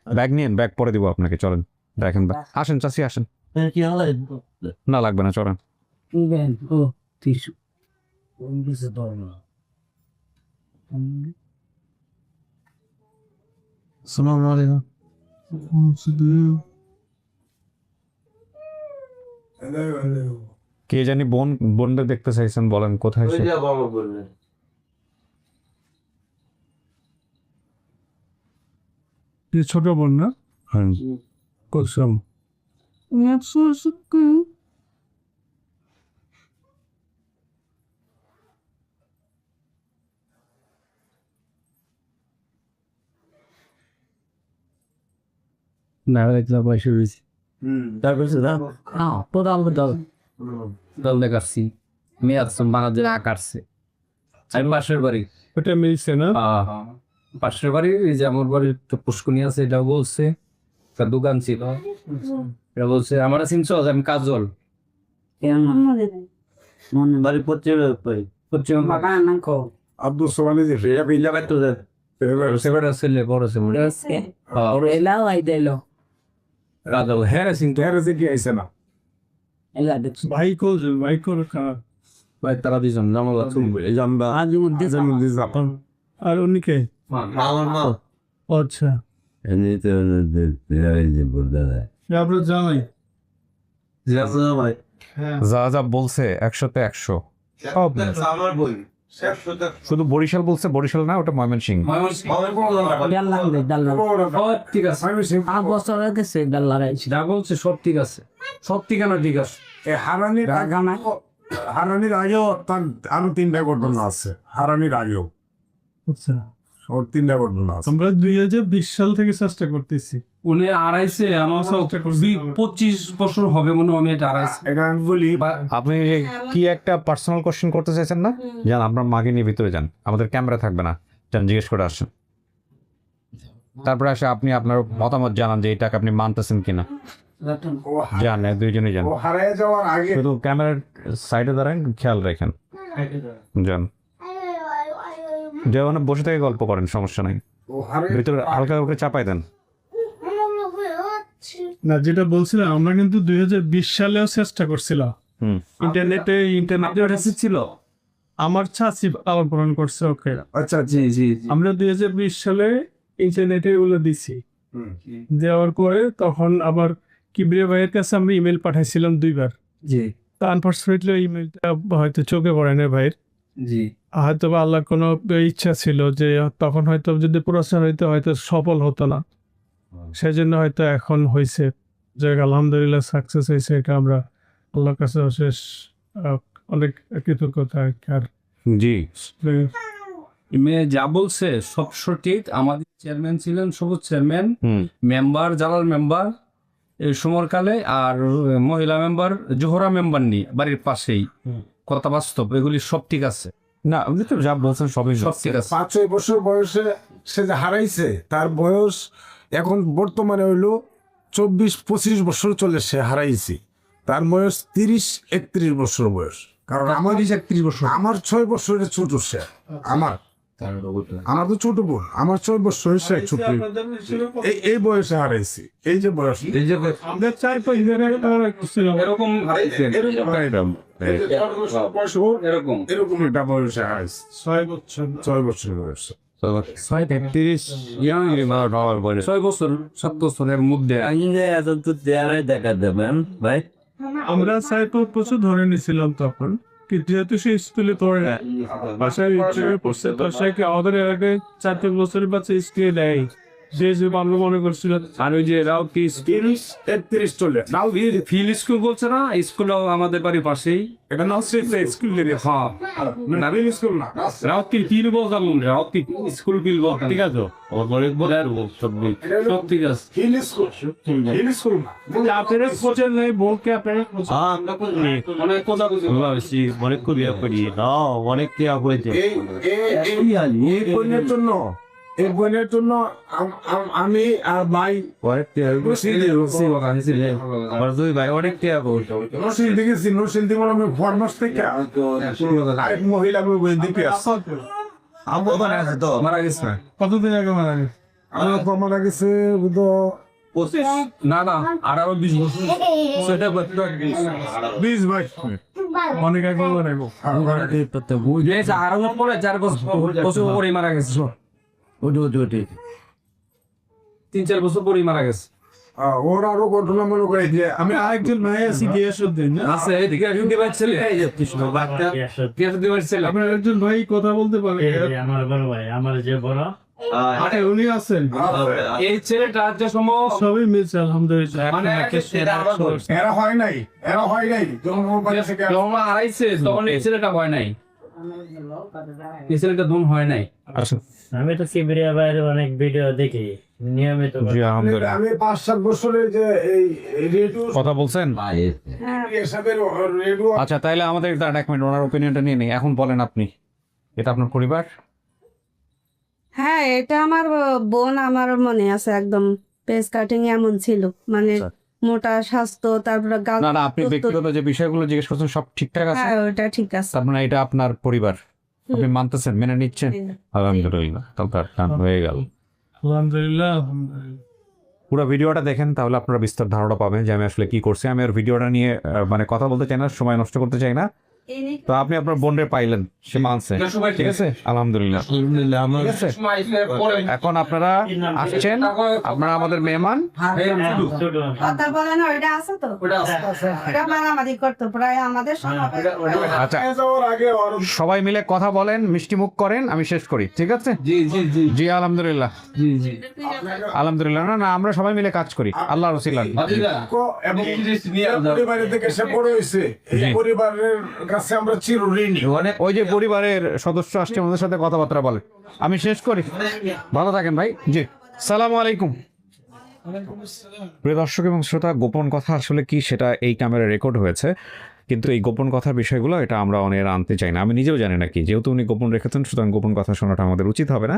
ব্যাগ নিয়েন, ব্যাগ পরে দিব আপনাকে, চলেন দেখেন। আসেন চাচি আসেন। না লাগবে না, চলেন। ও টিস্যু আসসালামু আলাইকুম। কে জানি বোনদের দেখতে চাইছেন, বলেন কোথায় সে? ছোট বোন না কোসম না দেখলাম বয়সে রয়েছি তারপর দল দেখাচ্ছি মেয়ে আসছে বাংলাদেশ কাটছে। আমি পাশের বাড়ি, ওটা মিলছে না পাশের বাড়ি এই যে আমার বাড়ির তো পুষ্কুনি আছে, এটাও বলছে একটা দোকান ছিল, এটা বলছে আমার চিনছ আমি কাজল বাড়ি পশ্চিমে পশ্চিম আব্দুল সোবানি যে সেবাটা ছেলে বড় ছেলে এলাও আই দিল কাজল হ্যাঁ চিনতো কি আইছে না এলা ভাই কোল ভাই তারা দুজন জামালা চুমবে জামবা আজ মধ্যে আর উনি কে আমার মা আচ্ছা এমনিতে আমরা জানাই যা যা বলছে 100-তে 100 সব। আমার বই শুধু বরিশাল বলছে, বরিশাল না, ওটা ময়মনসিংহ। ঠিক আছে 5 বছর গেছে ডাল লাগাইছি যা বলছে সব ঠিক আছে, সব ঠিকানা ঠিক আছে। হারানির আগেও তার আরো 3টা ঘটনা আছে, হারানির আগেও আচ্ছা ওর 3টা ঘটনা আছে। আমরা 2020 সাল থেকে চেষ্টা করতেছি। উনি আড়াইছে আমার 25 বছর হবে মনে হয়, আমি এটা আড়াইছে। এটা আমি বলি আপনি কি একটা পার্সোনাল কোশ্চেন করতে চাইছেন না? যান আপনার মাকে নিয়ে ভিতরে যান, আমাদের ক্যামেরা থাকবে না, যান জিজ্ঞেস করে আসেন। তারপরে আসে আপনি আপনার মতামত জানান যে এই টাকা আপনি মানতেছেন কিনা। যান, দুইজনই যান, ও হারিয়ে যাওয়ার আগে শুধু ক্যামেরার সাইডে দাঁড়ান, খেয়াল রাখেন। যান, যেমন বসে থেকে গল্প করেন, সমস্যা নাই, ও হারিয়ে ভিতরে হালকা হালকা চাপাই দেন। না, যেটা বলছিলাম আমরা কিন্তু 2020 সালেও চেষ্টা করছিলাম। ইন্টারনেটে ছিল, আমার চাচি পালন পালন করছে ওকে। আচ্ছা জি জি আমরা 2020 সালে ইন্টারনেটে ওগুলো দিছি, দেওয়ার পরে তখন আবার কিবরিয়া ভাইয়ের কাছে আমরা ইমেল পাঠাইছিলাম 2বার। জি তা আনফর্চুনেটলি ইমেলটা হয়তো চোখে পড়ে না ভাইয়ের, জি হয়তো বা আল্লাহর কোনো ইচ্ছা ছিল যে তখন হয়তো যদি প্রচার হইতো হয়তো সফল হতো না, সেজন্য হয়তো এখন হয়েছে যে আলহামদুলিল্লাহ সাকসেস হয়েছে। এটা আমরা আল্লাহর কাছে অশেষ অনেক কৃতজ্ঞতা। আর জি, মেয়ে যা বলছে সব সঠিক। আমাদের চেয়ারম্যান ছিলেন সবুজ চেয়ারম্যান, মেম্বার জালাল মেম্বার এই সময়কালে, আর মহিলা মেম্বার জোহরা মেম্বার নি বাড়ির পাশেই, কথা বাস্তব, এগুলি সব ঠিক আছে। না আপনি তো যা বলছেন সবই সব ঠিক আছে। 5-6 বছর বয়সে সে যে হারাইছে, তার বয়স এখন বর্তমানে হইলো 24-25 বছর চলে, সে হারাইছে। তার বয়স 30-31 বছর বয়স। কারণ আমার 31 বছর, আমার 6 বছরের ছোট সে, আমার তো ছোট বোন, আমার 6 বছরের সে ছোট। এই বয়সে হারাইছি, এই যে বয়স, আমরা 4-5 দিনের এরকম হারাইছেন। এরকম এরকম একটা বয়সে আছে 6 বছর বয়স 6 বছর 7 বছরের মধ্যে দেখা দেবেন ভাই আমরা সাইকেল প্রচুর ধরে নিয়েছিলাম তখন কিন্তু যেহেতু সে স্কুলে পড়ে বাসায় পড়ছে তো সে আমাদের এলাকায় 4 বছরের বাচ্চা স্কুলে নেয় যে ভালো মনে করছিল। আর ওই যে রাও কি 33 চলে রাও ফিল স্কুল বলছে না, স্কুল আমাদের বাড়ির পাশেই। এটা নাও স্কুল লেগে হ্যাঁ নাবিল স্কুল না রাও কি ফিল বলতাম, রাও কি স্কুল ফিল বল, ঠিক আছে ওর বলে বলে সব ঠিক আছে। হিল স্কুল না আপনারা কোচের নেই বলকে আপনারা অনেক কথা বলছি অনেক করিয়া করি অনেক কি হয়েছে এই বইনের জন্য আমি আর ভাই আমার দুই ভাই অনেক টিয়া বলতো নরসিংদী গেছি, নরসিংদী মানে আমি ফরমাস থেকে আরেক মহিলা আমি বই দিতে আসছি। মারা গেছে কতদিন আগে মারা গেছে? আমার মারা গেছে বুধ 25 না 18-20 বছর সেটা 20 22 অনেক আগে মারা গেছে। আরো পরে 4 বছর পরে মারা গেছে। ওটি 3-4 বছর পরে মারা গেছে। ওর আরো ঘটনা মনে করে যে আমি আরেকজন ভাই আছি গিয়াসুদ্দিন আছে এদিকে দিবার ছেলে কৃষ্ণ বাচ্চা দিবার ছেলে আপনার একজন ভাই কথা বলতে পারে আমার বড় ভাই, আমার যে বড় আরে উনি আছেন এই ছেলেটা যে সময় সবই মিলছে আলহামদুলিল্লাহ। মানে এরা হয় নাই যখন ওর বাড়ি থেকে যখন আড়াইছে তখন এই ছেলেটা হয় নাই, এই ছেলেটা ধুম হয় নাই। আমি তো কিবরিয়া ভাইয়ের অনেক ভিডিও দেখি নিয়মিত। আমি 5-7 বছরের যে এই রেডিও কথা বলছেন? এসবের রেডিও আচ্ছা তাইলে আমাদের এক মিনিট ওনার ওপিনিয়নটা নিয়ে নেই। এখন বলেন আপনি, এটা আপনার পরিবার? হ্যাঁ, এটা আমার বোন, আমার মনে আছে একদম পেস কাটিং এমন ছিল, মানে মোটা স্বাস্থ্য, তারপরে গাল না আপনি ব্যক্তিগত যে বিষয়গুলো জিজ্ঞেস করছেন সব ঠিকঠাক আছে? হ্যাঁ, ওটা ঠিক আছে। তার মানে এটা আপনার পরিবার, আপনি মানতেছেন, মেনে নিচ্ছেন? আলহামদুলিল্লাহ, তাহলে তার টান হয়ে গেল। আলহামদুলিল্লাহ। পুরো ভিডিওটা দেখেন তাহলে আপনারা বিস্তার ধারণা পাবেন যে আমি আসলে কি করছি। আমি আর ভিডিওটা নিয়ে মানে কথা বলতে চাই না, সময় নষ্ট করতে চাই না। তো আপনি আপনার বোনের পাইলেন, সে মানছে, ঠিক আছে আলহামদুলিল্লাহ। এখন আপনারা আসছেন, আপনারা আমাদের মেহমান। কথা বলে না, ওইটা আছে তো, ওটা মারামারি করতো প্রায় আমাদের সমাজে। আচ্ছা যাওয়ার আগে ওর সবাই মিলে কথা বলেন, মিষ্টি মুখ করেন, আমি শেষ করি, ঠিক আছে? জি আলহামদুলিল্লাহ। আলহামদুলিল্লাহ। না আমরা সবাই মিলে কাজ করি আল্লাহর ওসিলায়। এবং পরিবারের থেকে সে বড় হয়েছে, এই পরিবারের কাছে আমরা চিরঋণী। ওই যে পরিবারের সদস্য আসছে, আমাদের সাথে কথাবার্তা বলে। আমি শেষ করি, ভালো থাকেন ভাই। জি সালামু আলাইকুম। প্রিয় দর্শক এবং শ্রোতা, গোপন কথা আসলে কি সেটা এই ক্যামেরায় রেকর্ড হয়েছে, কিন্তু এই গোপন কথার বিষয়গুলো এটা আমরা অনেক আনতে চাই না। আমি নিজেও জানি না কি, যেহেতু উনি গোপন রেখেছেন সুতরাং গোপন কথা শোনাটা আমাদের উচিত হবে না।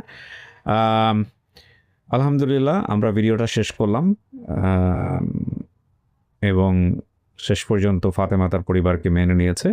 আলহামদুলিল্লাহ, আমরা ভিডিওটা শেষ করলাম এবং শেষ পর্যন্ত ফাতেমা তার পরিবারকে মেনে নিয়েছে।